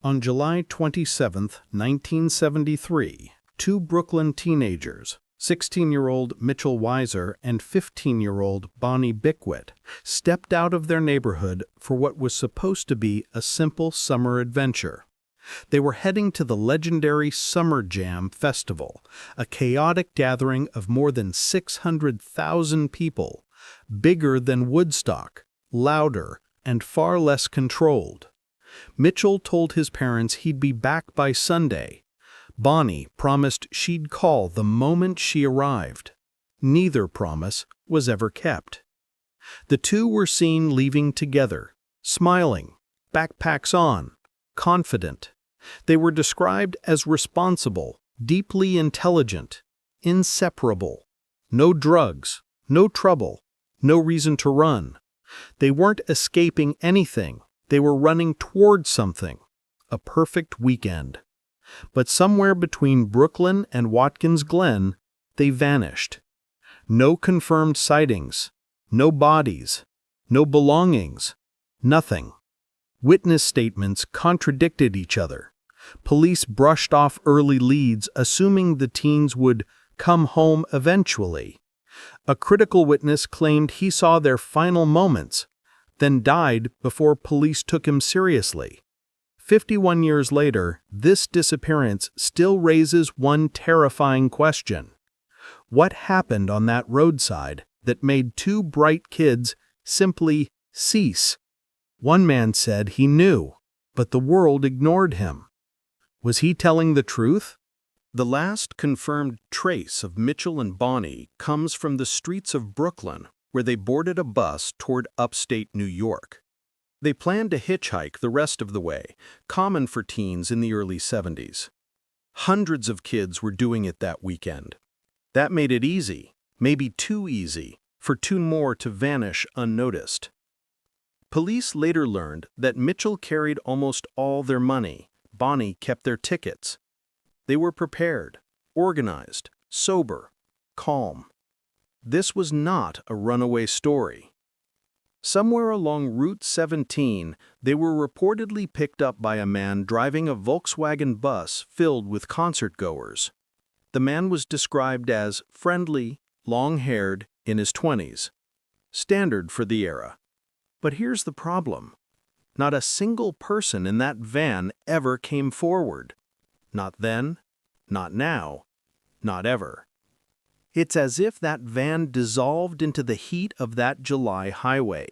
On July 27, 1973, two Brooklyn teenagers, 16-year-old Mitchel Weiser and 15-year-old Bonnie Bickwit, stepped out of their neighborhood for what was supposed to be a simple summer adventure. They were heading to the legendary Summer Jam Festival, a chaotic gathering of more than 600,000 people, bigger than Woodstock, louder, and far less controlled. Mitchel told his parents he'd be back by Sunday. Bonnie promised she'd call the moment she arrived. Neither promise was ever kept. The two were seen leaving together, smiling, backpacks on, confident. They were described as responsible, deeply intelligent, inseparable. No drugs, no trouble, no reason to run. They weren't escaping anything. They were running toward something, a perfect weekend. But somewhere between Brooklyn and Watkins Glen, they vanished. No confirmed sightings, no bodies, no belongings, nothing. Witness statements contradicted each other. Police brushed off early leads, assuming the teens would come home eventually. A critical witness claimed he saw their final moments, then died before police took him seriously. 51 years later, this disappearance still raises one terrifying question. What happened on that roadside that made two bright kids simply cease? One man said he knew, but the world ignored him. Was he telling the truth? The last confirmed trace of Mitchel and Bonnie comes from the streets of Brooklyn, where they boarded a bus toward upstate New York. They planned to hitchhike the rest of the way, common for teens in the early 70s. Hundreds of kids were doing it that weekend. That made it easy, maybe too easy, for two more to vanish unnoticed. Police later learned that Mitchel carried almost all their money. Bonnie kept their tickets. They were prepared, organized, sober, calm. This was not a runaway story. Somewhere along Route 17, they were reportedly picked up by a man driving a Volkswagen bus filled with concertgoers. The man was described as friendly, long-haired, in his 20s. Standard for the era. But here's the problem. Not a single person in that van ever came forward. Not then, not now, not ever. It's as if that van dissolved into the heat of that July highway.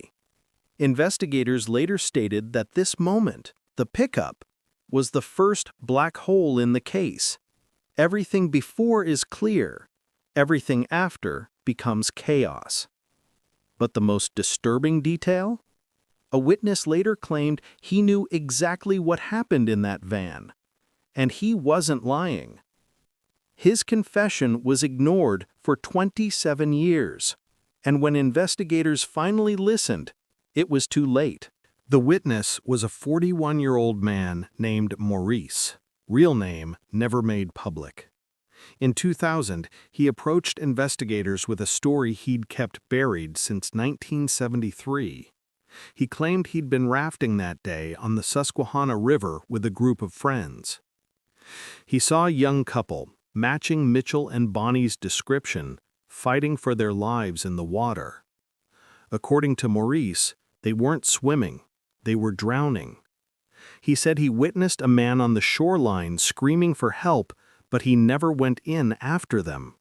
Investigators later stated that this moment, the pickup, was the first black hole in the case. Everything before is clear. Everything after becomes chaos. But the most disturbing detail? A witness later claimed he knew exactly what happened in that van. And he wasn't lying. His confession was ignored for 27 years, and when investigators finally listened, it was too late. The witness was a 41-year-old man named Maurice, real name never made public. In 2000, he approached investigators with a story he'd kept buried since 1973. He claimed he'd been rafting that day on the Susquehanna River with a group of friends. He saw a young couple, matching Mitchel and Bonnie's description, fighting for their lives in the water. According to Maurice, they weren't swimming, they were drowning. He said he witnessed a man on the shoreline screaming for help, but he never went in after them.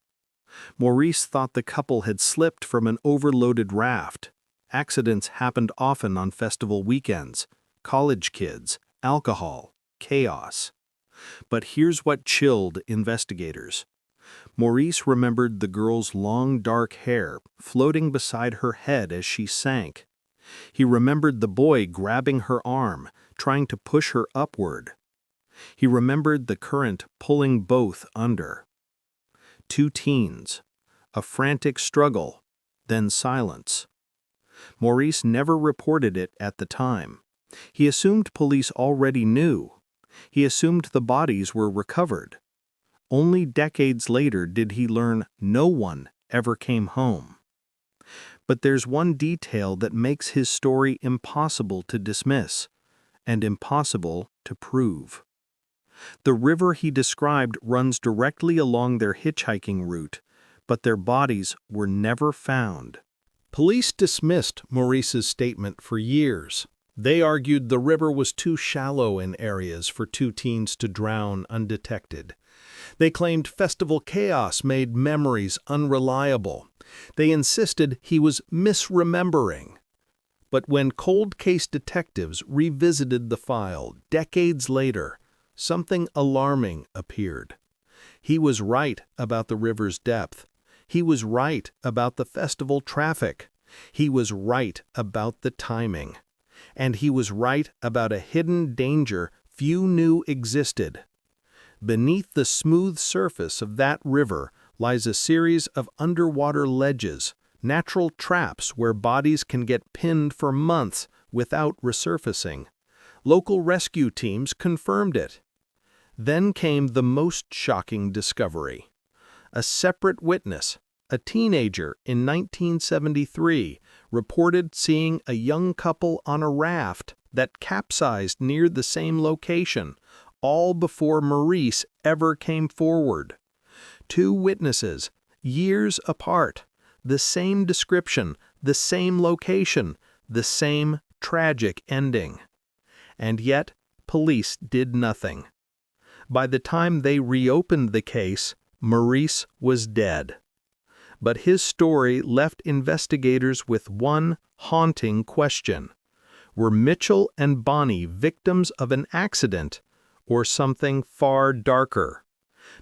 Maurice thought the couple had slipped from an overloaded raft. Accidents happened often on festival weekends. College kids, alcohol, chaos. But here's what chilled investigators. Maurice remembered the girl's long dark hair floating beside her head as she sank. He remembered the boy grabbing her arm, trying to push her upward. He remembered the current pulling both under. Two teens, a frantic struggle, then silence. Maurice never reported it at the time. He assumed police already knew. He assumed the bodies were recovered. Only decades later did he learn no one ever came home. But there's one detail that makes his story impossible to dismiss, and impossible to prove. The river he described runs directly along their hitchhiking route, but their bodies were never found. Police dismissed Maurice's statement for years. They argued the river was too shallow in areas for two teens to drown undetected. They claimed festival chaos made memories unreliable. They insisted he was misremembering. But when cold case detectives revisited the file decades later, something alarming appeared. He was right about the river's depth. He was right about the festival traffic. He was right about the timing. And he was right about a hidden danger few knew existed. Beneath the smooth surface of that river lies a series of underwater ledges, natural traps where bodies can get pinned for months without resurfacing. Local rescue teams confirmed it. Then came the most shocking discovery. A separate witness, a teenager in 1973, reported seeing a young couple on a raft that capsized near the same location, all before Maurice ever came forward. Two witnesses, years apart, the same description, the same location, the same tragic ending. And yet, police did nothing. By the time they reopened the case, Maurice was dead. But his story left investigators with one haunting question. Were Mitchel and Bonnie victims of an accident or something far darker?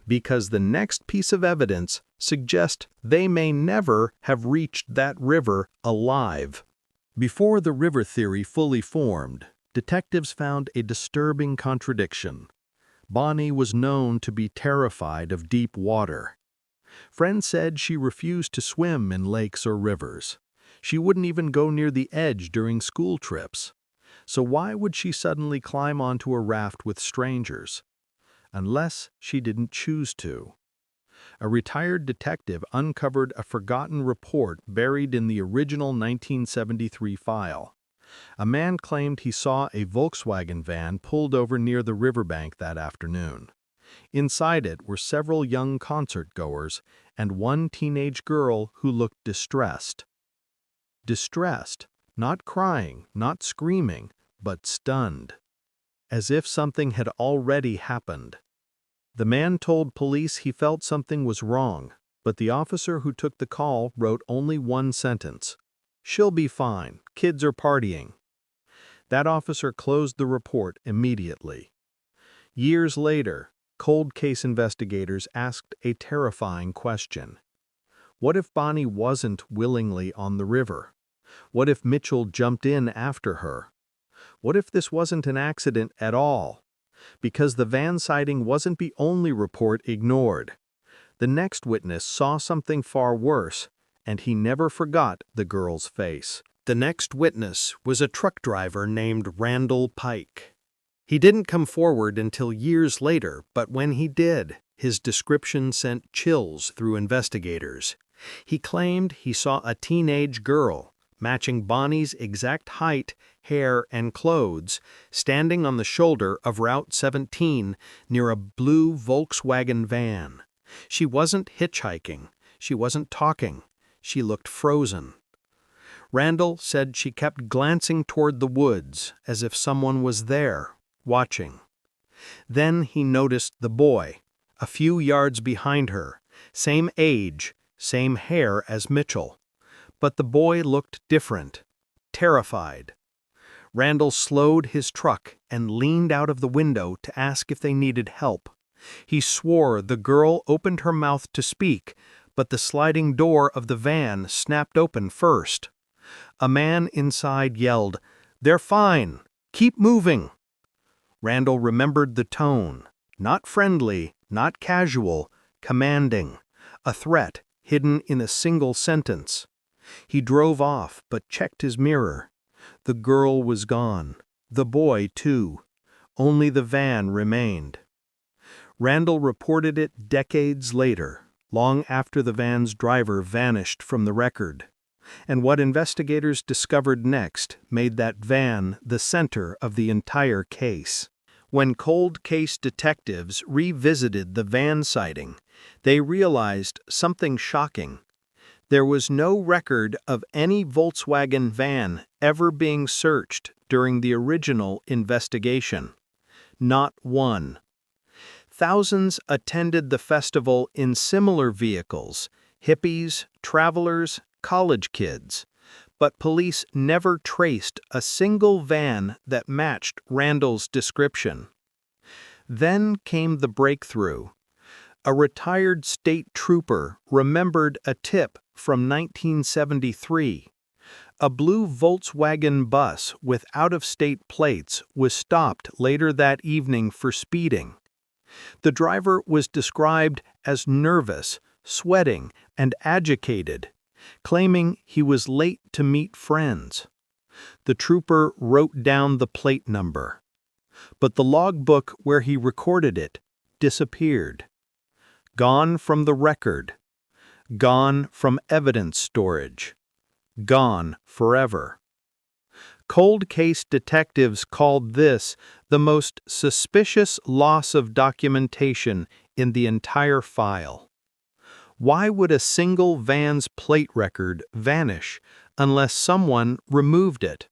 Because the next piece of evidence suggests they may never have reached that river alive. Before the river theory fully formed, detectives found a disturbing contradiction. Bonnie was known to be terrified of deep water. Friends said she refused to swim in lakes or rivers. She wouldn't even go near the edge during school trips. So why would she suddenly climb onto a raft with strangers? Unless she didn't choose to. A retired detective uncovered a forgotten report buried in the original 1973 file. A man claimed he saw a Volkswagen van pulled over near the riverbank that afternoon. Inside it were several young concert-goers and one teenage girl who looked distressed. Distressed, not crying, not screaming, but stunned. As if something had already happened. The man told police he felt something was wrong, but the officer who took the call wrote only one sentence. "She'll be fine. Kids are partying." That officer closed the report immediately. Years later, cold case investigators asked a terrifying question. What if Bonnie wasn't willingly on the river? What if Mitchel jumped in after her? What if this wasn't an accident at all? Because the van sighting wasn't the only report ignored. The next witness saw something far worse, and he never forgot the girl's face. The next witness was a truck driver named Randall Pike. He didn't come forward until years later, but when he did, his description sent chills through investigators. He claimed he saw a teenage girl, matching Bonnie's exact height, hair, and clothes, standing on the shoulder of Route 17 near a blue Volkswagen van. She wasn't hitchhiking. She wasn't talking. She looked frozen. Randall said she kept glancing toward the woods as if someone was there, watching. Then he noticed the boy, a few yards behind her, same age, same hair as Mitchel. But the boy looked different, terrified. Randall slowed his truck and leaned out of the window to ask if they needed help. He swore the girl opened her mouth to speak, but the sliding door of the van snapped open first. A man inside yelled, "They're fine! Keep moving!" Randall remembered the tone, not friendly, not casual, commanding, a threat hidden in a single sentence. He drove off, but checked his mirror. The girl was gone. The boy, too. Only the van remained. Randall reported it decades later, long after the van's driver vanished from the record. And what investigators discovered next made that van the center of the entire case. When cold case detectives revisited the van sighting, they realized something shocking. There was no record of any Volkswagen van ever being searched during the original investigation. Not one. Thousands attended the festival in similar vehicles: hippies, travelers, college kids. But police never traced a single van that matched Randall's description. Then came the breakthrough. A retired state trooper remembered a tip from 1973. A blue Volkswagen bus with out-of-state plates was stopped later that evening for speeding. The driver was described as nervous, sweating, and agitated, claiming he was late to meet friends. The trooper wrote down the plate number, but the logbook where he recorded it disappeared. Gone from the record. Gone from evidence storage. Gone forever. Cold case detectives called this the most suspicious loss of documentation in the entire file. Why would a single van's plate record vanish unless someone removed it?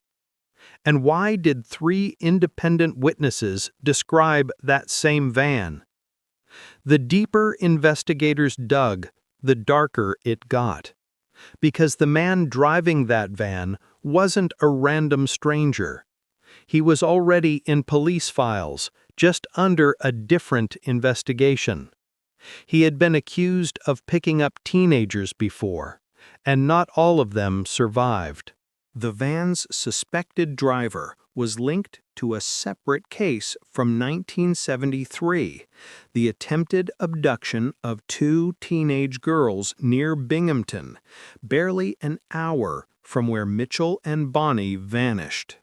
And why did 3 independent witnesses describe that same van? The deeper investigators dug, the darker it got. Because the man driving that van wasn't a random stranger. He was already in police files, just under a different investigation. He had been accused of picking up teenagers before, and not all of them survived. The van's suspected driver was linked to a separate case from 1973, the attempted abduction of 2 teenage girls near Binghamton, barely an hour from where Mitchell and Bonnie vanished.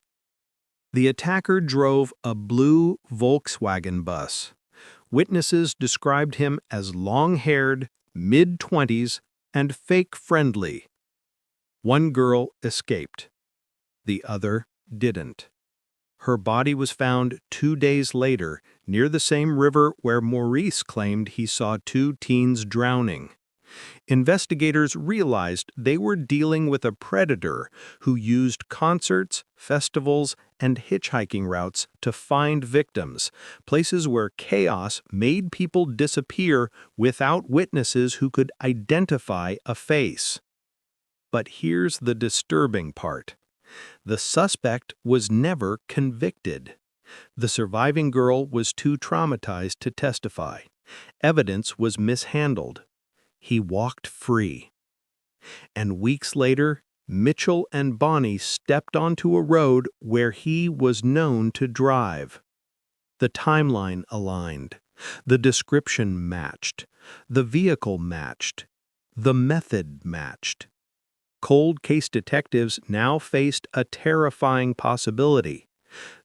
The attacker drove a blue Volkswagen bus. Witnesses described him as long-haired, mid-20s, and fake-friendly. One girl escaped. The other didn't. Her body was found 2 days later near the same river where Maurice claimed he saw 2 teens drowning. Investigators realized they were dealing with a predator who used concerts, festivals, and hitchhiking routes to find victims, places where chaos made people disappear without witnesses who could identify a face. But here's the disturbing part. The suspect was never convicted. The surviving girl was too traumatized to testify. Evidence was mishandled. He walked free. And weeks later, Mitchell and Bonnie stepped onto a road where he was known to drive. The timeline aligned. The description matched. The vehicle matched. The method matched. Cold case detectives now faced a terrifying possibility.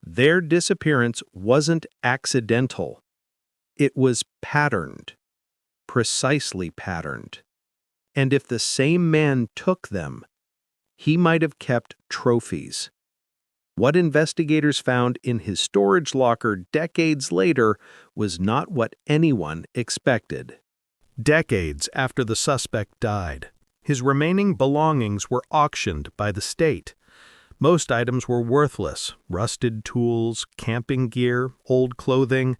Their disappearance wasn't accidental. It was patterned. Precisely patterned. And if the same man took them, he might have kept trophies. What investigators found in his storage locker decades later was not what anyone expected. Decades after the suspect died, his remaining belongings were auctioned by the state. Most items were worthless: rusted tools, camping gear, old clothing.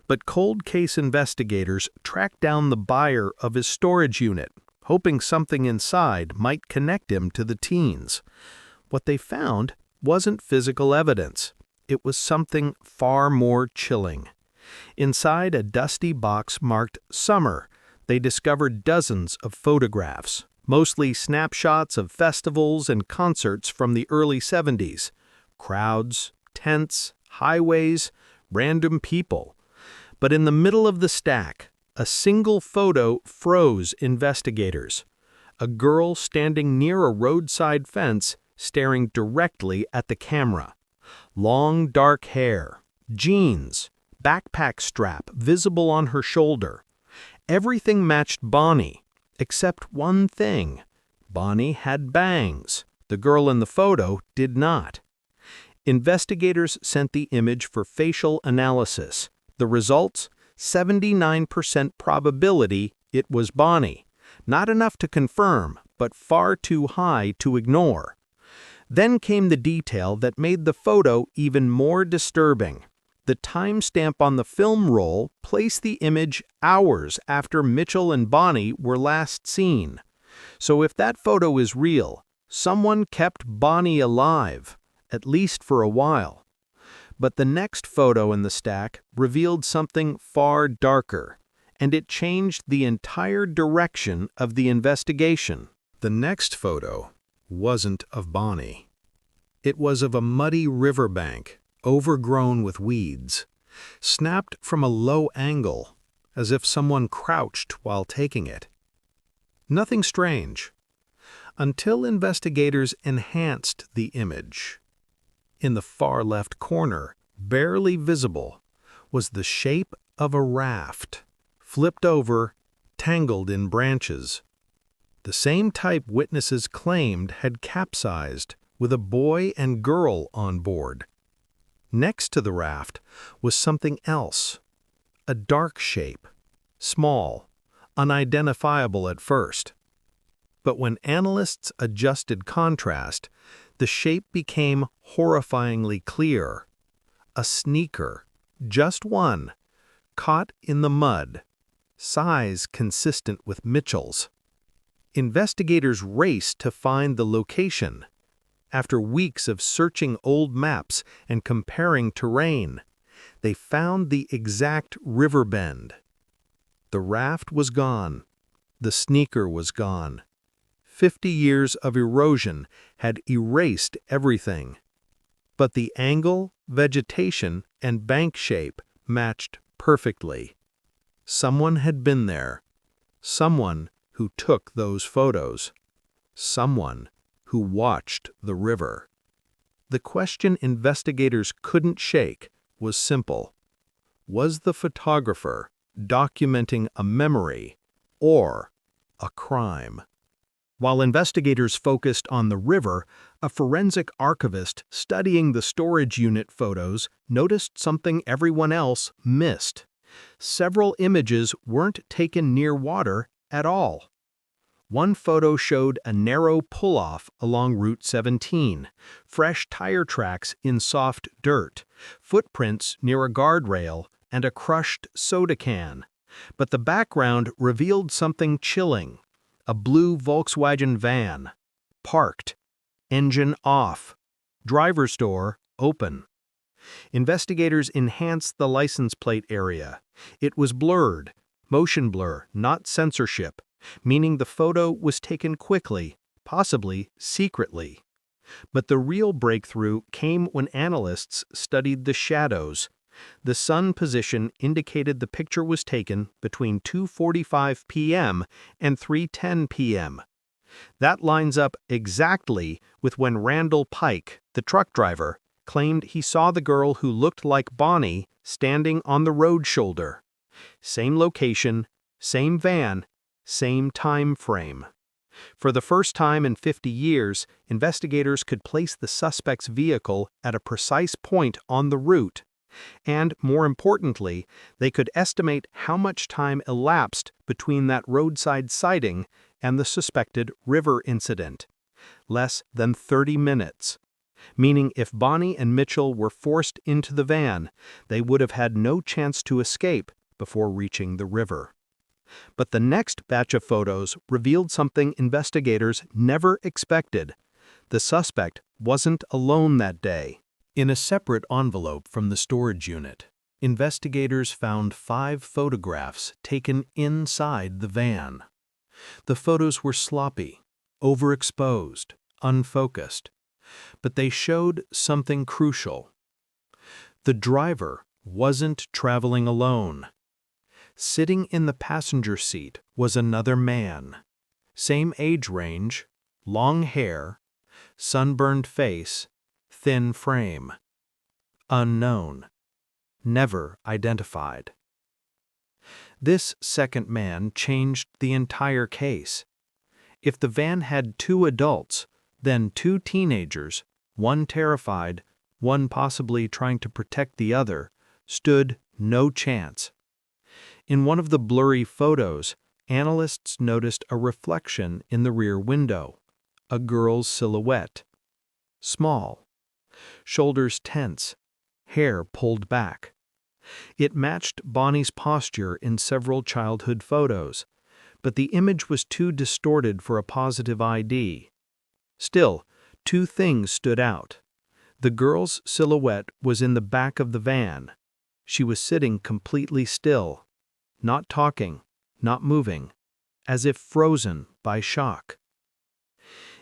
But cold case investigators tracked down the buyer of his storage unit, hoping something inside might connect him to the teens. What they found wasn't physical evidence. It was something far more chilling. Inside a dusty box marked "Summer," they discovered dozens of photographs, mostly snapshots of festivals and concerts from the early 70s. Crowds, tents, highways, random people. But in the middle of the stack, a single photo froze investigators. A girl standing near a roadside fence, staring directly at the camera. Long dark hair, jeans, backpack strap visible on her shoulder. Everything matched Bonnie, except one thing. Bonnie had bangs. The girl in the photo did not. Investigators sent the image for facial analysis. The results? 79% probability it was Bonnie. Not enough to confirm, but far too high to ignore. Then came the detail that made the photo even more disturbing. The timestamp on the film roll placed the image hours after Mitchell and Bonnie were last seen. So if that photo is real, someone kept Bonnie alive, at least for a while. But the next photo in the stack revealed something far darker, and it changed the entire direction of the investigation. The next photo wasn't of Bonnie. It was of a muddy riverbank, overgrown with weeds, snapped from a low angle, as if someone crouched while taking it. Nothing strange, until investigators enhanced the image. In the far left corner, barely visible, was the shape of a raft, flipped over, tangled in branches. The same type witnesses claimed had capsized, with a boy and girl on board. Next to the raft was something else, a dark shape, small, unidentifiable at first. But when analysts adjusted contrast, the shape became horrifyingly clear. A sneaker, just one, caught in the mud, size consistent with Mitchell's. Investigators raced to find the location. After weeks of searching old maps and comparing terrain, they found the exact river bend. The raft was gone. The sneaker was gone. 50 years of erosion had erased everything. But the angle, vegetation, and bank shape matched perfectly. Someone had been there. Someone who took those photos. Someone who watched the river. The question investigators couldn't shake was simple. Was the photographer documenting a memory or a crime? While investigators focused on the river, a forensic archivist studying the storage unit photos noticed something everyone else missed. Several images weren't taken near water at all. One photo showed a narrow pull-off along Route 17, fresh tire tracks in soft dirt, footprints near a guardrail, and a crushed soda can. But the background revealed something chilling. A blue Volkswagen van, parked, engine off, driver's door open. Investigators enhanced the license plate area. It was blurred, motion blur, not censorship, meaning the photo was taken quickly, possibly secretly. But the real breakthrough came when analysts studied the shadows. The sun position indicated the picture was taken between 2:45 p.m. and 3:10 p.m. That lines up exactly with when Randall Pike, the truck driver, claimed he saw the girl who looked like Bonnie standing on the road shoulder. Same location, same van, same time frame. For the first time in 50 years, investigators could place the suspect's vehicle at a precise point on the route. And, more importantly, they could estimate how much time elapsed between that roadside sighting and the suspected river incident. Less than 30 minutes. Meaning if Bonnie and Mitchell were forced into the van, they would have had no chance to escape before reaching the river. But the next batch of photos revealed something investigators never expected. The suspect wasn't alone that day. In a separate envelope from the storage unit, investigators found 5 photographs taken inside the van. The photos were sloppy, overexposed, unfocused, but they showed something crucial. The driver wasn't traveling alone. Sitting in the passenger seat was another man. Same age range, long hair, sunburned face, thin frame. Unknown. Never identified. This second man changed the entire case. If the van had 2 adults, then 2 teenagers, one terrified, one possibly trying to protect the other, stood no chance. In one of the blurry photos, analysts noticed a reflection in the rear window, a girl's silhouette. Small, shoulders tense, hair pulled back. It matched Bonnie's posture in several childhood photos, but the image was too distorted for a positive ID. Still, two things stood out. The girl's silhouette was in the back of the van. She was sitting completely still, not talking, not moving, as if frozen by shock.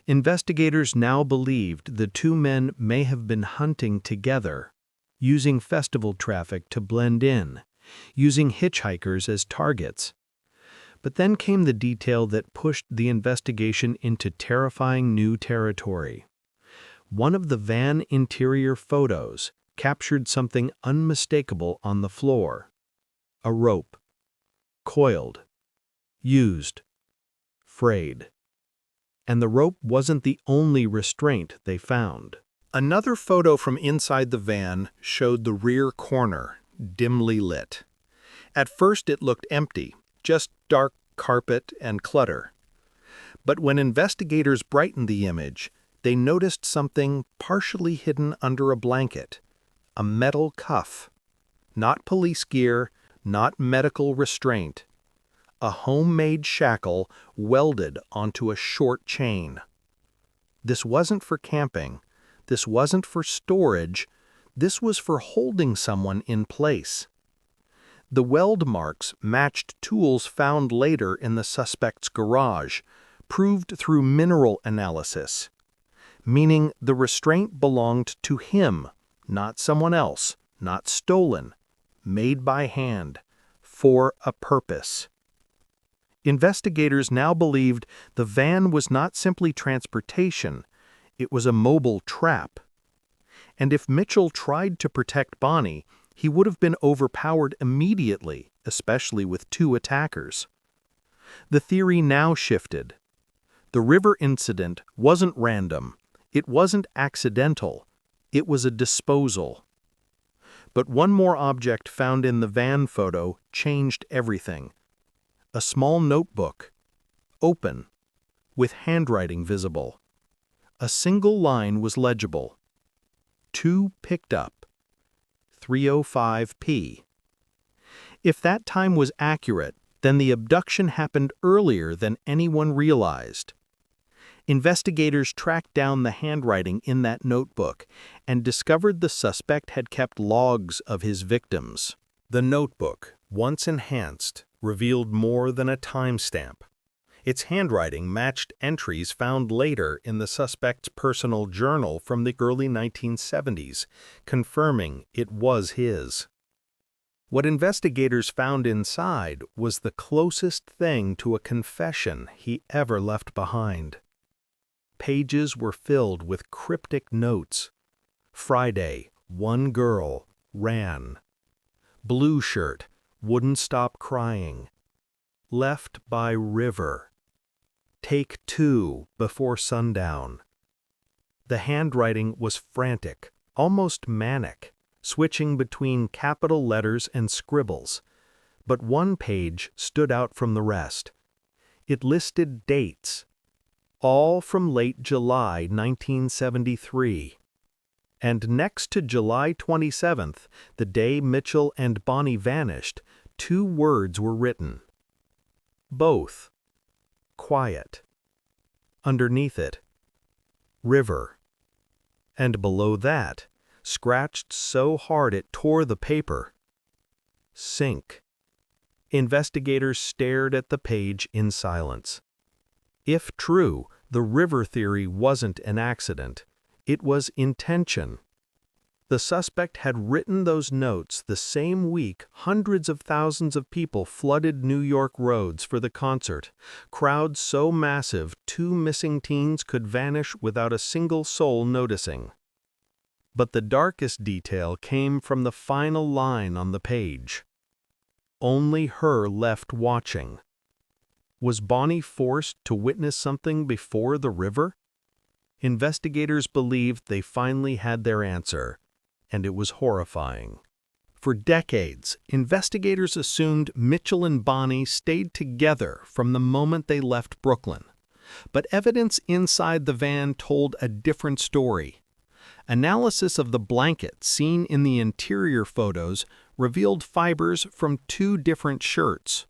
Investigators now believed the two men may have been hunting together, using festival traffic to blend in, using hitchhikers as targets. But then came the detail that pushed the investigation into terrifying new territory. One of the van interior photos captured something unmistakable on the floor. A rope. Coiled. Used. Frayed. And the rope wasn't the only restraint they found. Another photo from inside the van showed the rear corner, dimly lit. At first it looked empty, just dark carpet and clutter. But when investigators brightened the image, they noticed something partially hidden under a blanket. A metal cuff. Not police gear, not medical restraint. A homemade shackle welded onto a short chain. This wasn't for camping. This wasn't for storage. This was for holding someone in place. The weld marks matched tools found later in the suspect's garage, proved through mineral analysis, meaning the restraint belonged to him, not someone else, not stolen, made by hand, for a purpose. Investigators now believed the van was not simply transportation, it was a mobile trap. And if Mitchell tried to protect Bonnie, he would have been overpowered immediately, especially with two attackers. The theory now shifted. The river incident wasn't random, it wasn't accidental, it was a disposal. But one more object found in the van photo changed everything. A small notebook, open, with handwriting visible. A single line was legible. 2 picked up. 3:05 p. If that time was accurate, then the abduction happened earlier than anyone realized. Investigators tracked down the handwriting in that notebook and discovered the suspect had kept logs of his victims. The notebook, once enhanced, revealed more than a timestamp. Its handwriting matched entries found later in the suspect's personal journal from the early 1970s, confirming it was his. What investigators found inside was the closest thing to a confession he ever left behind. Pages were filled with cryptic notes. Friday, one girl, ran. Blue shirt, wouldn't stop crying. Left by river. Take 2 before sundown. The handwriting was frantic, almost manic, switching between capital letters and scribbles. But one page stood out from the rest. It listed dates, all from late July 1973. And next to July 27th, the day Mitchell and Bonnie vanished, 2 words were written. Both. Quiet. Underneath it, river. And below that, scratched so hard it tore the paper, sink. Investigators stared at the page in silence. If true, the river theory wasn't an accident. It was intention. The suspect had written those notes the same week hundreds of thousands of people flooded New York roads for the concert, crowds so massive 2 missing teens could vanish without a single soul noticing. But the darkest detail came from the final line on the page. Only her left watching. Was Bonnie forced to witness something before the river? Investigators believed they finally had their answer. and it was horrifying. For decades, investigators assumed Mitchell and Bonnie stayed together from the moment they left Brooklyn. But evidence inside the van told a different story. Analysis of the blanket seen in the interior photos revealed fibers from two different shirts,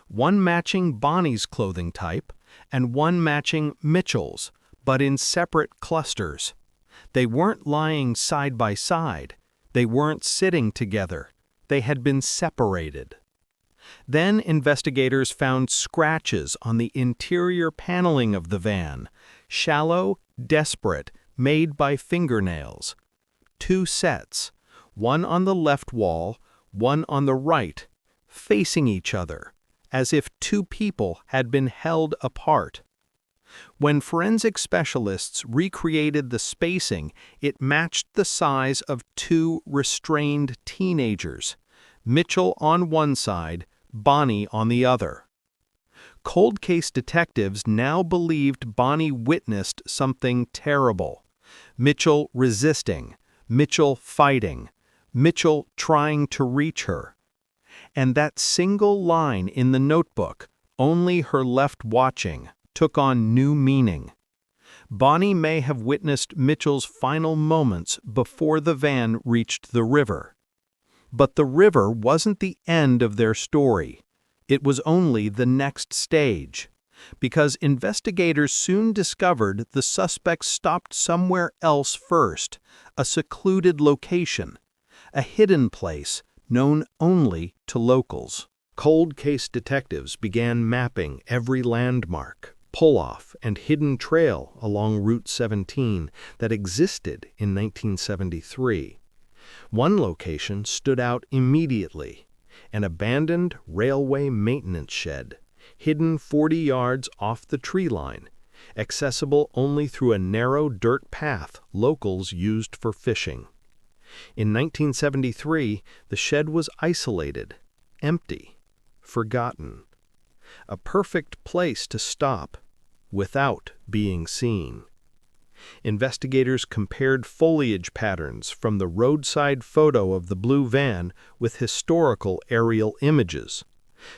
one matching Bonnie's clothing type and one matching Mitchell's, but in separate clusters. They weren't lying side by side. They weren't sitting together. They had been separated. Then investigators found scratches on the interior paneling of the van, shallow, desperate, made by fingernails. Two sets, one on the left wall, one on the right, facing each other, as if two people had been held apart. When forensic specialists recreated the spacing, it matched the size of two restrained teenagers, Mitchell on one side, Bonnie on the other. Cold case detectives now believed Bonnie witnessed something terrible. Mitchell resisting, Mitchell fighting, Mitchell trying to reach her. And that single line in the notebook, "Only her left watching," took on new meaning. Bonnie may have witnessed Mitchell's final moments before the van reached the river. But the river wasn't the end of their story. It was only the next stage, because investigators soon discovered the suspects stopped somewhere else first, a secluded location, a hidden place known only to locals. Cold case detectives began mapping every landmark, pull-off, and hidden trail along Route 17 that existed in 1973. One location stood out immediately: an abandoned railway maintenance shed, hidden 40 yards off the tree line, accessible only through a narrow dirt path locals used for fishing. In 1973, the shed was isolated, empty, forgotten. A perfect place to stop without being seen. Investigators compared foliage patterns from the roadside photo of the blue van with historical aerial images.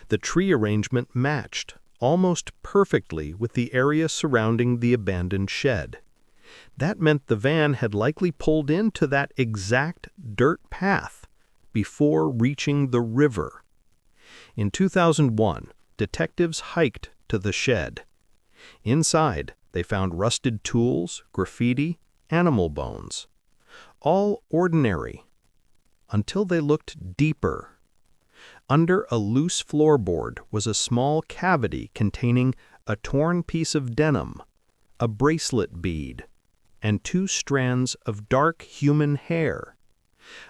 The tree arrangement matched almost perfectly with the area surrounding the abandoned shed. That meant the van had likely pulled into that exact dirt path before reaching the river. In 2001, detectives hiked to the shed. Inside, they found rusted tools, graffiti, animal bones. All ordinary, until they looked deeper. Under a loose floorboard was a small cavity containing a torn piece of denim, a bracelet bead, and 2 strands of dark human hair.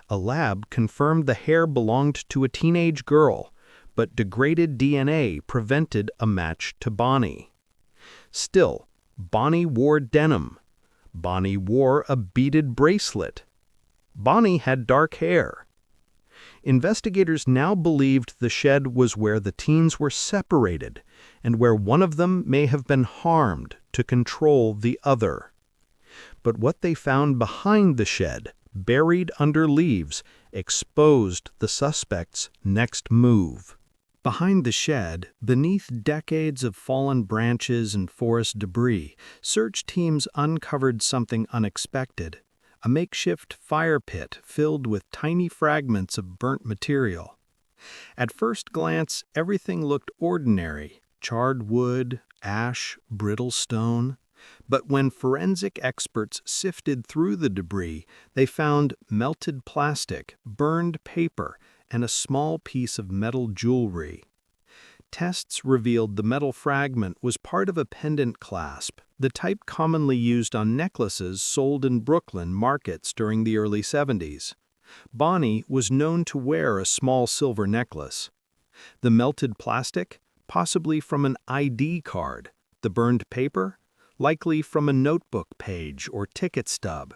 A lab confirmed the hair belonged to a teenage girl, but degraded DNA prevented a match to Bonnie. Still, Bonnie wore denim. Bonnie wore a beaded bracelet. Bonnie had dark hair. Investigators now believed the shed was where the teens were separated and where one of them may have been harmed to control the other. But what they found behind the shed, buried under leaves, exposed the suspect's next move. Behind the shed, beneath decades of fallen branches and forest debris, search teams uncovered something unexpected: a makeshift fire pit filled with tiny fragments of burnt material. At first glance, everything looked ordinary: charred wood, ash, brittle stone. But when forensic experts sifted through the debris, they found melted plastic, burned paper, and a small piece of metal jewelry. Tests revealed the metal fragment was part of a pendant clasp, the type commonly used on necklaces sold in Brooklyn markets during the early 70s. Bonnie was known to wear a small silver necklace. The melted plastic, possibly from an ID card. The burned paper, likely from a notebook page or ticket stub.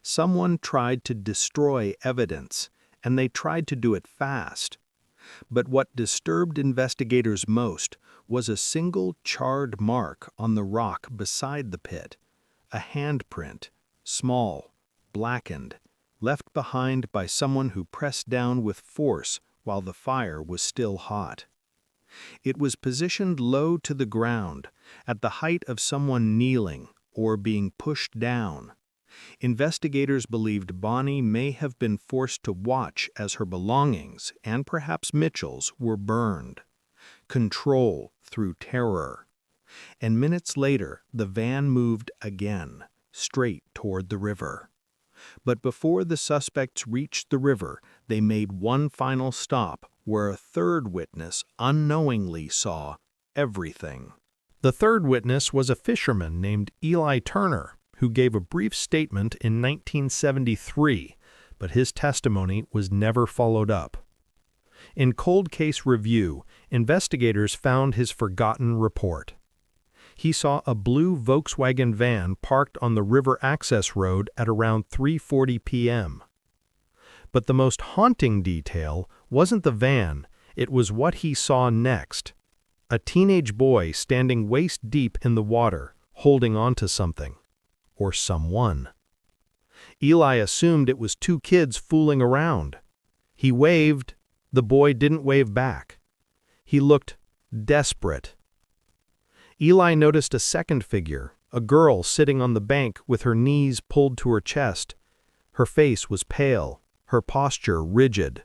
Someone tried to destroy evidence, and they tried to do it fast. But what disturbed investigators most was a single charred mark on the rock beside the pit, a handprint, small, blackened, left behind by someone who pressed down with force while the fire was still hot. It was positioned low to the ground, at the height of someone kneeling or being pushed down. Investigators believed Bonnie may have been forced to watch as her belongings, and perhaps Mitchel's, were burned. Control through terror. And minutes later, the van moved again, straight toward the river. But before the suspects reached the river, they made one final stop where a third witness unknowingly saw everything. The third witness was a fisherman named Eli Turner, who gave a brief statement in 1973, but his testimony was never followed up. In Cold Case Review, investigators found his forgotten report. He saw a blue Volkswagen van parked on the river access road at around 3:40 p.m. But the most haunting detail wasn't the van, it was what he saw next. A teenage boy standing waist-deep in the water, holding onto something. Or someone. Eli assumed it was two kids fooling around. He waved. The boy didn't wave back. He looked desperate. Eli noticed a second figure, a girl sitting on the bank with her knees pulled to her chest. Her face was pale, her posture rigid.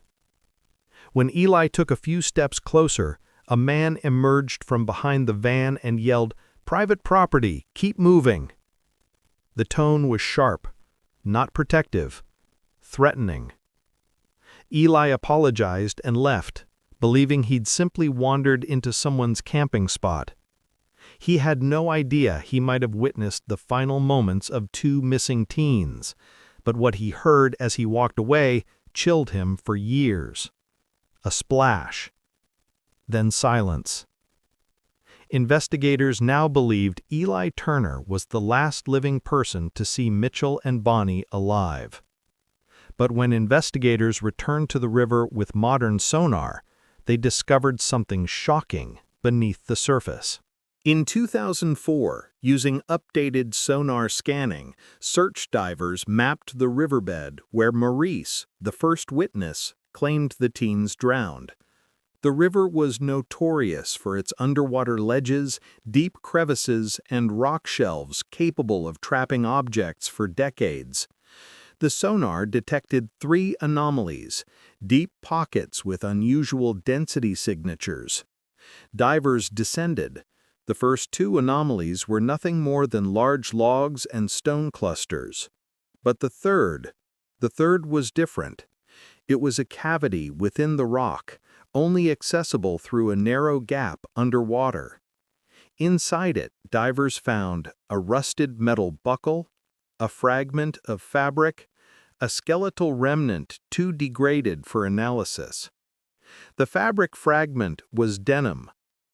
When Eli took a few steps closer, a man emerged from behind the van and yelled, "Private property, keep moving." The tone was sharp, not protective, threatening. Eli apologized and left, believing he'd simply wandered into someone's camping spot. He had no idea he might have witnessed the final moments of two missing teens, but what he heard as he walked away chilled him for years. A splash. Then silence. Investigators now believed Eli Turner was the last living person to see Mitchel and Bonnie alive. But when investigators returned to the river with modern sonar, they discovered something shocking beneath the surface. In 2004, using updated sonar scanning, search divers mapped the riverbed where Maurice, the first witness, claimed the teens drowned. The river was notorious for its underwater ledges, deep crevices, and rock shelves capable of trapping objects for decades. The sonar detected 3 anomalies, deep pockets with unusual density signatures. Divers descended. The first 2 anomalies were nothing more than large logs and stone clusters. But the third was different. It was a cavity within the rock, only accessible through a narrow gap underwater. Inside it, divers found a rusted metal buckle, a fragment of fabric, a skeletal remnant too degraded for analysis. The fabric fragment was denim,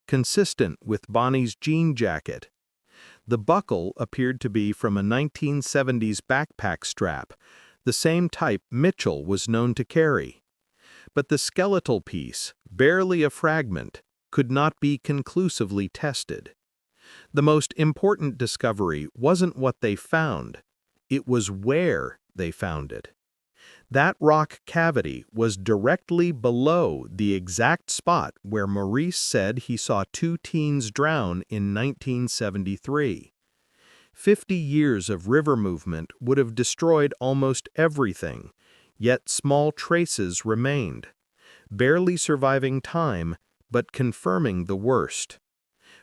consistent with Bonnie's jean jacket. The buckle appeared to be from a 1970s backpack strap, the same type Mitchel was known to carry. But the skeletal piece, barely a fragment, could not be conclusively tested. The most important discovery wasn't what they found, it was where they found it. That rock cavity was directly below the exact spot where Maurice said he saw 2 teens drown in 1973. 50 years of river movement would have destroyed almost everything, yet small traces remained, barely surviving time but confirming the worst.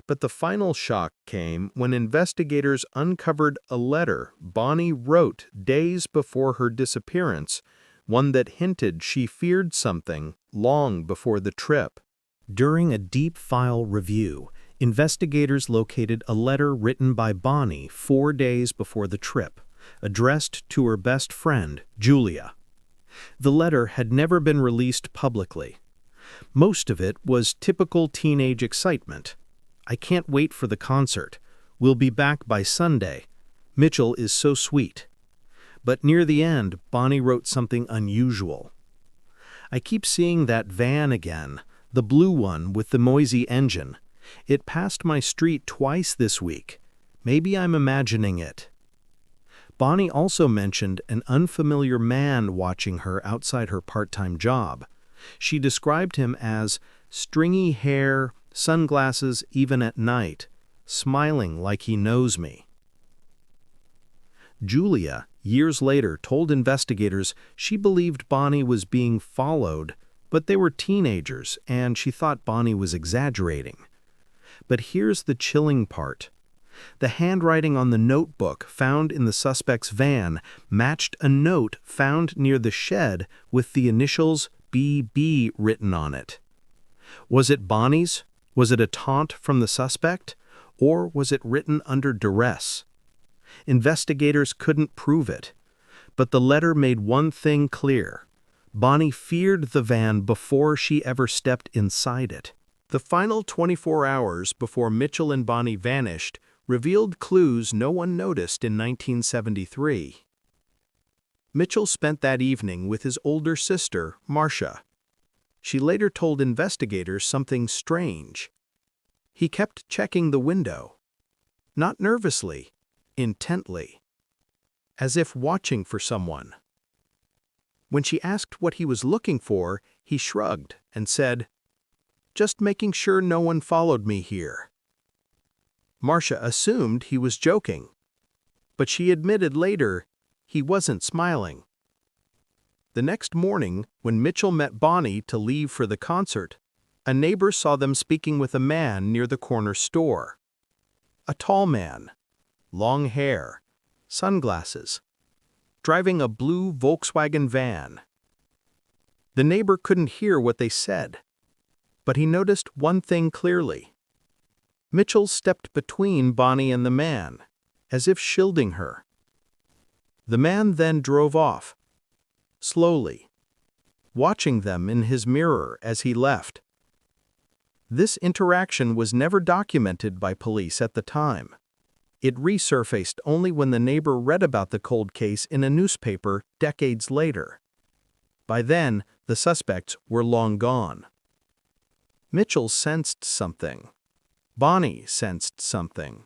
But the final shock came when investigators uncovered a letter Bonnie wrote days before her disappearance, one that hinted she feared something long before the trip. During a deep file review, investigators located a letter written by Bonnie 4 days before the trip, addressed to her best friend, Julia. The letter had never been released publicly. Most of it was typical teenage excitement. "I can't wait for the concert. We'll be back by Sunday. Mitchel is so sweet." But near the end, Bonnie wrote something unusual. "I keep seeing that van again, the blue one with the noisy engine. It passed my street twice this week. Maybe I'm imagining it." Bonnie also mentioned an unfamiliar man watching her outside her part-time job. She described him as stringy hair, sunglasses even at night, smiling like he knows me. Julia, years later, told investigators she believed Bonnie was being followed, but they were teenagers and she thought Bonnie was exaggerating. But here's the chilling part. The handwriting on the notebook found in the suspect's van matched a note found near the shed with the initials BB written on it. Was it Bonnie's? Was it a taunt from the suspect? Or was it written under duress? Investigators couldn't prove it, but the letter made one thing clear. Bonnie feared the van before she ever stepped inside it. The final 24 hours before Mitchel and Bonnie vanished revealed clues no one noticed in 1973. Mitchel spent that evening with his older sister, Marcia. She later told investigators something strange. He kept checking the window, not nervously, intently, as if watching for someone. When she asked what he was looking for, he shrugged and said, "Just making sure no one followed me here." Marcia assumed he was joking, but she admitted later he wasn't smiling. The next morning, when Mitchel met Bonnie to leave for the concert, a neighbor saw them speaking with a man near the corner store. A tall man, long hair, sunglasses, driving a blue Volkswagen van. The neighbor couldn't hear what they said, but he noticed one thing clearly. Mitchel stepped between Bonnie and the man, as if shielding her. The man then drove off, slowly, watching them in his mirror as he left. This interaction was never documented by police at the time. It resurfaced only when the neighbor read about the cold case in a newspaper decades later. By then, the suspects were long gone. Mitchel sensed something. Bonnie sensed something.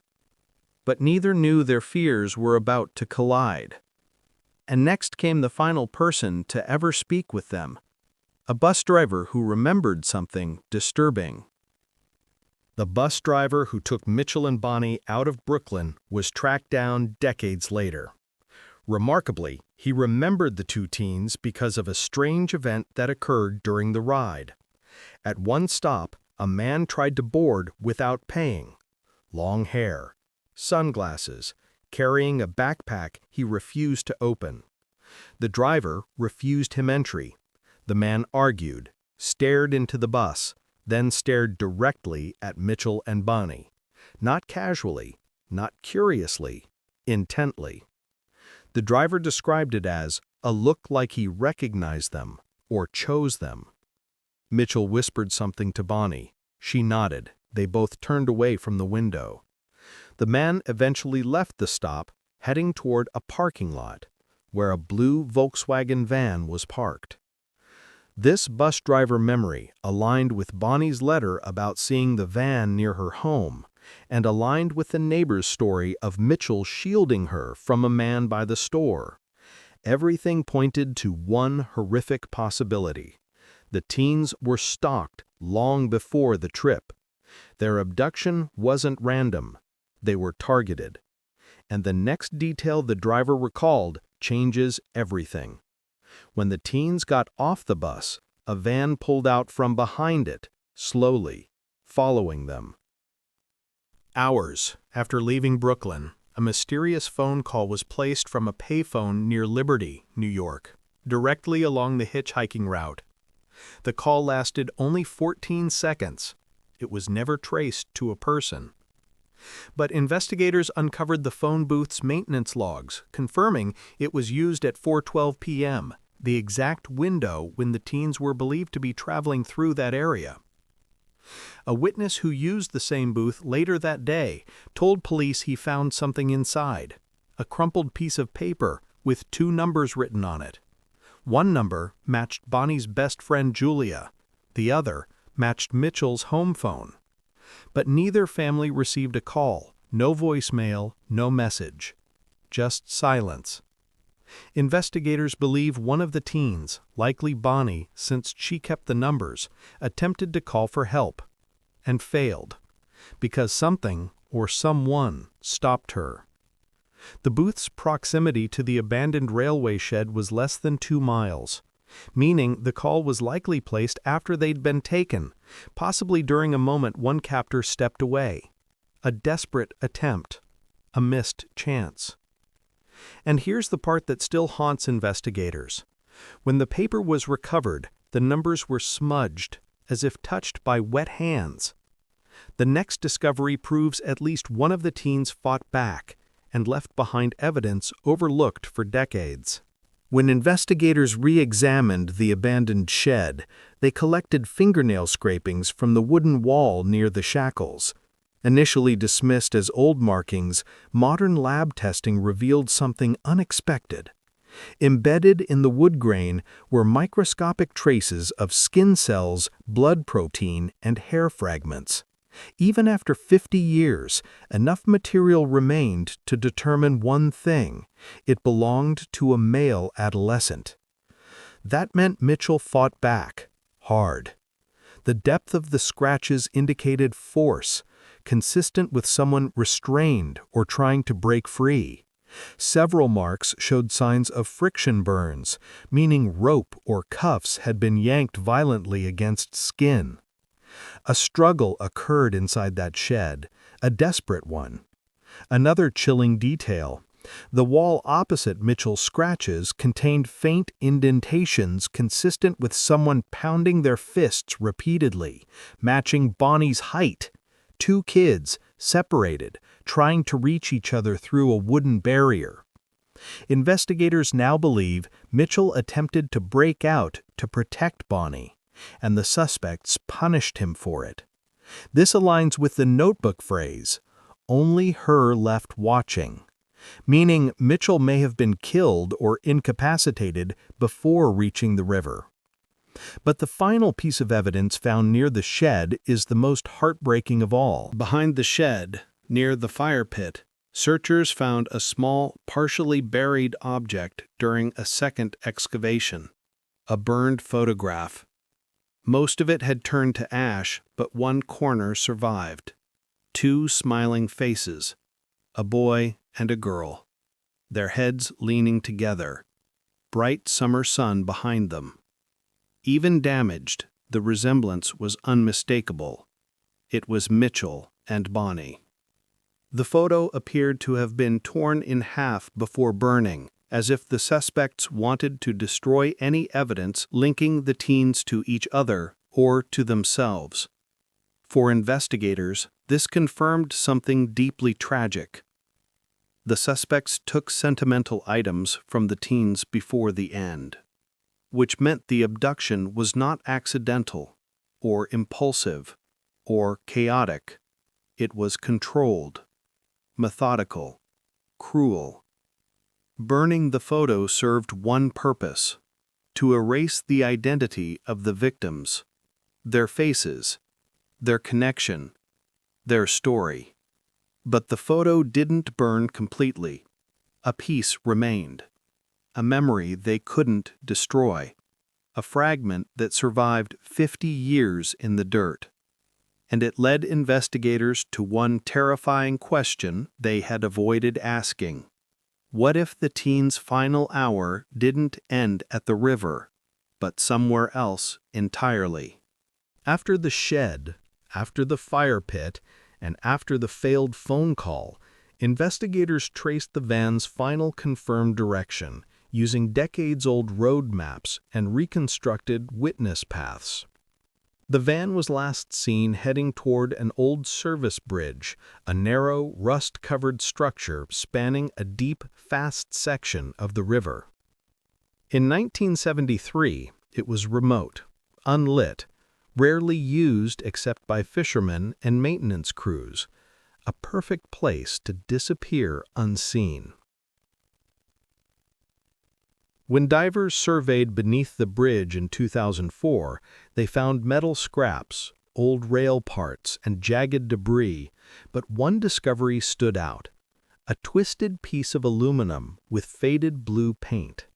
But neither knew their fears were about to collide. And next came the final person to ever speak with them, a bus driver who remembered something disturbing. The bus driver who took Mitchel and Bonnie out of Brooklyn was tracked down decades later. Remarkably, he remembered the two teens because of a strange event that occurred during the ride. At one stop, a man tried to board without paying. Long hair, sunglasses, carrying a backpack he refused to open. The driver refused him entry. The man argued, stared into the bus, then stared directly at Mitchel and Bonnie. Not casually, not curiously, intently. The driver described it as a look like he recognized them or chose them. Mitchel whispered something to Bonnie. She nodded. They both turned away from the window. The man eventually left the stop, heading toward a parking lot, where a blue Volkswagen van was parked. This bus driver memory aligned with Bonnie's letter about seeing the van near her home, and aligned with the neighbor's story of Mitchel shielding her from a man by the store. Everything pointed to one horrific possibility. The teens were stalked long before the trip. Their abduction wasn't random. They were targeted. And the next detail the driver recalled changes everything. When the teens got off the bus, a van pulled out from behind it, slowly, following them. Hours after leaving Brooklyn, a mysterious phone call was placed from a payphone near Liberty, New York, directly along the hitchhiking route. The call lasted only 14 seconds. It was never traced to a person. But investigators uncovered the phone booth's maintenance logs, confirming it was used at 4:12 p.m., the exact window when the teens were believed to be traveling through that area. A witness who used the same booth later that day told police he found something inside, a crumpled piece of paper with 2 numbers written on it. One number matched Bonnie's best friend Julia, the other matched Mitchel's home phone. But neither family received a call, no voicemail, no message. just silence. Investigators believe one of the teens, likely Bonnie since she kept the numbers, attempted to call for help, and failed, because something or someone stopped her. The booth's proximity to the abandoned railway shed was less than 2 miles, meaning the call was likely placed after they'd been taken, possibly during a moment one captor stepped away. A desperate attempt, a missed chance. And here's the part that still haunts investigators. When the paper was recovered, the numbers were smudged, as if touched by wet hands. The next discovery proves at least one of the teens fought back and left behind evidence overlooked for decades. When investigators re-examined the abandoned shed, they collected fingernail scrapings from the wooden wall near the shackles. Initially dismissed as old markings, modern lab testing revealed something unexpected. Embedded in the wood grain were microscopic traces of skin cells, blood protein, and hair fragments. Even after 50 years, enough material remained to determine one thing: it belonged to a male adolescent. That meant Mitchell fought back, hard. The depth of the scratches indicated force, consistent with someone restrained or trying to break free. Several marks showed signs of friction burns, meaning rope or cuffs had been yanked violently against skin. A struggle occurred inside that shed, a desperate one. Another chilling detail: the wall opposite Mitchell's scratches contained faint indentations consistent with someone pounding their fists repeatedly, matching Bonnie's height. 2 kids, separated, trying to reach each other through a wooden barrier. Investigators now believe Mitchell attempted to break out to protect Bonnie, and the suspects punished him for it. This aligns with the notebook phrase, "only her left watching," meaning Mitchell may have been killed or incapacitated before reaching the river. But the final piece of evidence found near the shed is the most heartbreaking of all. Behind the shed, near the fire pit, searchers found a small, partially buried object during a second excavation: a burned photograph. Most of it had turned to ash, but one corner survived. 2 smiling faces, a boy and a girl, their heads leaning together, bright summer sun behind them. Even damaged, the resemblance was unmistakable. It was Mitchell and Bonnie. The photo appeared to have been torn in half before burning, as if the suspects wanted to destroy any evidence linking the teens to each other or to themselves. For investigators, this confirmed something deeply tragic. The suspects took sentimental items from the teens before the end, which meant the abduction was not accidental, or impulsive, or chaotic. It was controlled, methodical, cruel. Burning the photo served one purpose: to erase the identity of the victims, their faces, their connection, their story. But the photo didn't burn completely. A piece remained. A memory they couldn't destroy, a fragment that survived 50 years in the dirt. And it led investigators to one terrifying question they had avoided asking. What if the teens' final hour didn't end at the river, but somewhere else entirely? After the shed, after the fire pit, and after the failed phone call, investigators traced the van's final confirmed direction using decades-old road maps and reconstructed witness paths. The van was last seen heading toward an old service bridge, a narrow, rust-covered structure spanning a deep, fast section of the river. In 1973, it was remote, unlit, rarely used except by fishermen and maintenance crews, a perfect place to disappear unseen. When divers surveyed beneath the bridge in 2004, they found metal scraps, old rail parts, and jagged debris, but one discovery stood out: a twisted piece of aluminum with faded blue paint.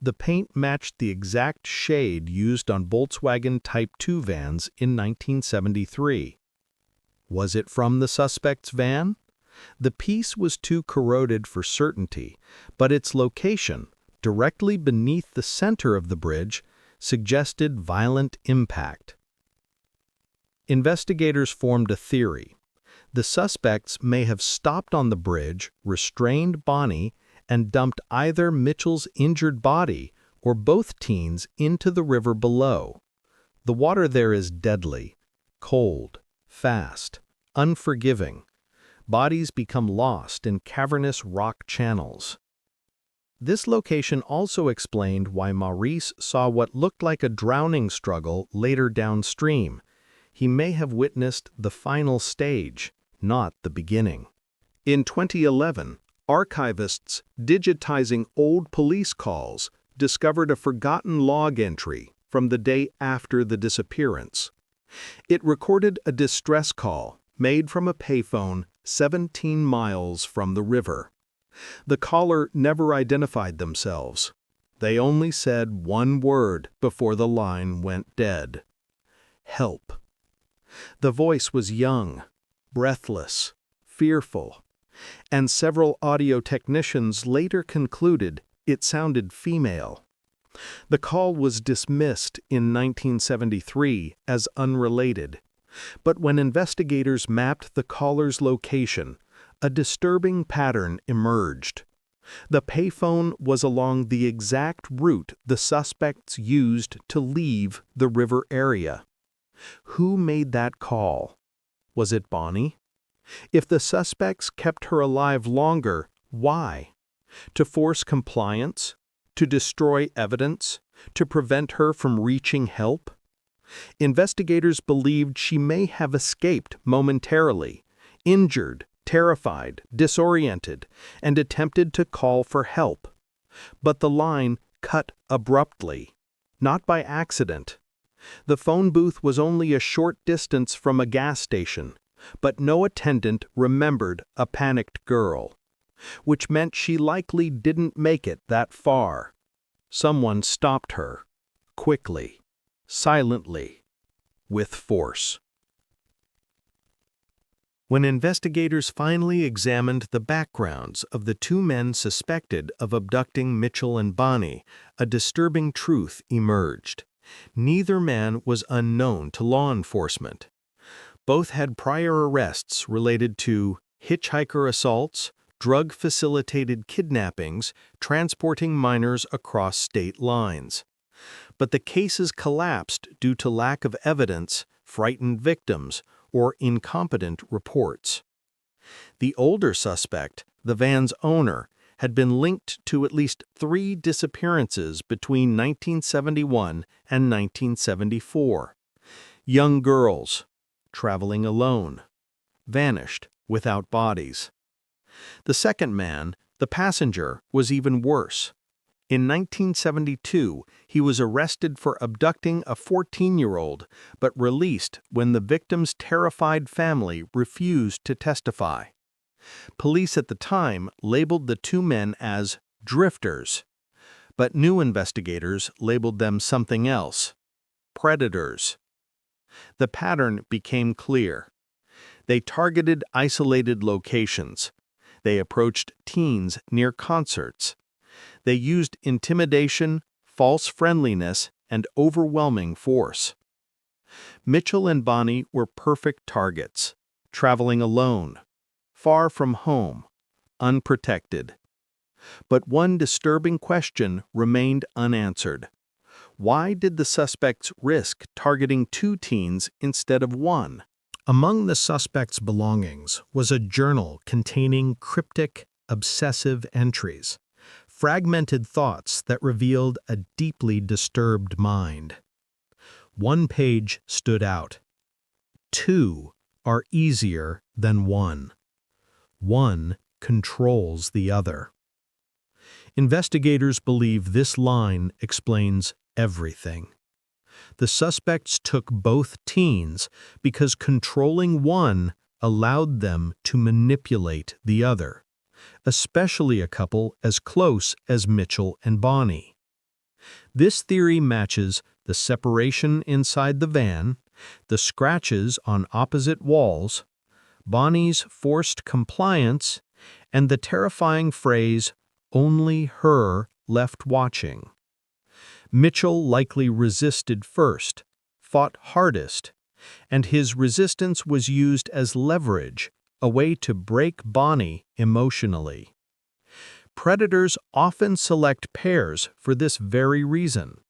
The paint matched the exact shade used on Volkswagen Type 2 vans in 1973. Was it from the suspect's van? The piece was too corroded for certainty, but its location, directly beneath the center of the bridge, suggested violent impact. Investigators formed a theory. The suspects may have stopped on the bridge, restrained Bonnie, and dumped either Mitchel's injured body or both teens into the river below. The water there is deadly, cold, fast, unforgiving. Bodies become lost in cavernous rock channels. This location also explained why Maurice saw what looked like a drowning struggle later downstream. He may have witnessed the final stage, not the beginning. In 2011, archivists digitizing old police calls discovered a forgotten log entry from the day after the disappearance. It recorded a distress call made from a payphone 17 miles from the river. The caller never identified themselves. They only said one word before the line went dead: help. The voice was young, breathless, fearful, and several audio technicians later concluded it sounded female. The call was dismissed in 1973 as unrelated, but when investigators mapped the caller's location, a disturbing pattern emerged. The payphone was along the exact route the suspects used to leave the river area. Who made that call? Was it Bonnie? If the suspects kept her alive longer, why? To force compliance? To destroy evidence? To prevent her from reaching help? Investigators believed she may have escaped momentarily, injured, terrified, disoriented, and attempted to call for help. But the line cut abruptly, not by accident. The phone booth was only a short distance from a gas station, but no attendant remembered a panicked girl, which meant she likely didn't make it that far. Someone stopped her, quickly, silently, with force. When investigators finally examined the backgrounds of the two men suspected of abducting Mitchel and Bonnie, a disturbing truth emerged. Neither man was unknown to law enforcement. Both had prior arrests related to hitchhiker assaults, drug-facilitated kidnappings, transporting minors across state lines. But the cases collapsed due to lack of evidence, frightened victims, or incompetent reports. The older suspect, the van's owner, had been linked to at least 3 disappearances between 1971 and 1974. Young girls, traveling alone, vanished without bodies. The second man, the passenger, was even worse. In 1972, he was arrested for abducting a 14-year-old, but released when the victim's terrified family refused to testify. Police at the time labeled the two men as drifters, but new investigators labeled them something else: predators. The pattern became clear. They targeted isolated locations. They approached teens near concerts. They used intimidation, false friendliness, and overwhelming force. Mitchel and Bonnie were perfect targets, traveling alone, far from home, unprotected. But one disturbing question remained unanswered. Why did the suspects risk targeting 2 teens instead of 1? Among the suspect's belongings was a journal containing cryptic, obsessive entries, fragmented thoughts that revealed a deeply disturbed mind. One page stood out. 2 are easier than 1. 1 controls the other. Investigators believe this line explains everything. The suspects took both teens because controlling one allowed them to manipulate the other. especially a couple as close as Mitchel and Bonnie. This theory matches the separation inside the van, the scratches on opposite walls, Bonnie's forced compliance, and the terrifying phrase, "only her left watching." Mitchel likely resisted first, fought hardest, and his resistance was used as leverage, a way to break Bonnie emotionally. Predators often select pairs for this very reason.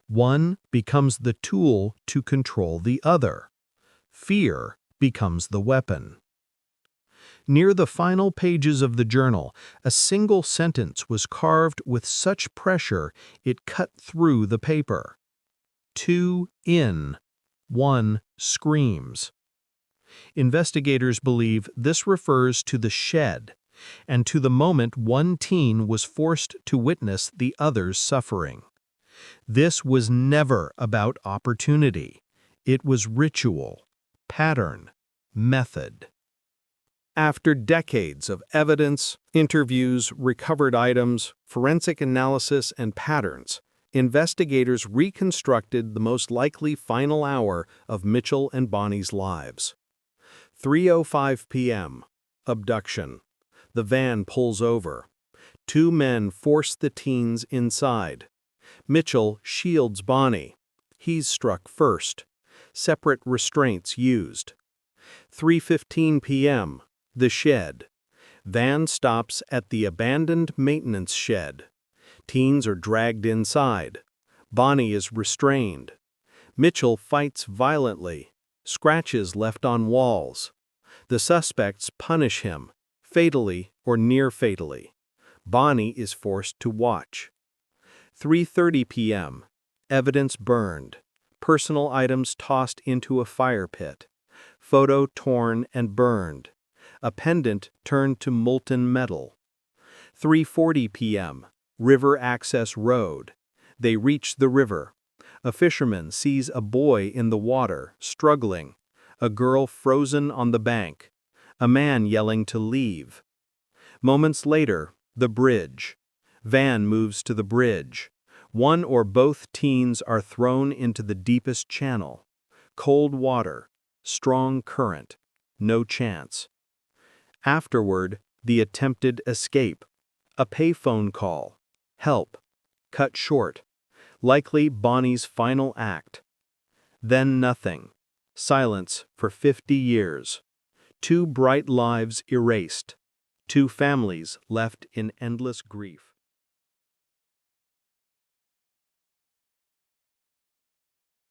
One becomes the tool to control the other. Fear becomes the weapon. Near the final pages of the journal, a single sentence was carved with such pressure it cut through the paper. 2 in, 1 screams. Investigators believe this refers to the shed, and to the moment one teen was forced to witness the other's suffering. This was never about opportunity. It was ritual, pattern, method. After decades of evidence, interviews, recovered items, forensic analysis, and patterns, investigators reconstructed the most likely final hour of Mitchel and Bonnie's lives. 3:05 p.m. Abduction. The van pulls over. 2 men force the teens inside. Mitchel shields Bonnie. He's struck first. Separate restraints used. 3:15 p.m. The shed. Van stops at the abandoned maintenance shed. Teens are dragged inside. Bonnie is restrained. Mitchel fights violently. Scratches left on walls. The suspects punish him, fatally or near fatally. Bonnie is forced to watch. 3:30 p.m. Evidence burned. Personal items tossed into a fire pit. Photo torn and burned. A pendant turned to molten metal. 3:40 p.m. River access road. They reach the river. A fisherman sees a boy in the water, struggling. A girl frozen on the bank. A man yelling to leave. Moments later, the bridge. Van moves to the bridge. One or both teens are thrown into the deepest channel. Cold water. Strong current. No chance. Afterward, the attempted escape. A payphone call. Help. Cut short. Likely Bonnie's final act. Then nothing. Silence for 50 years. 2 bright lives erased. 2 families left in endless grief.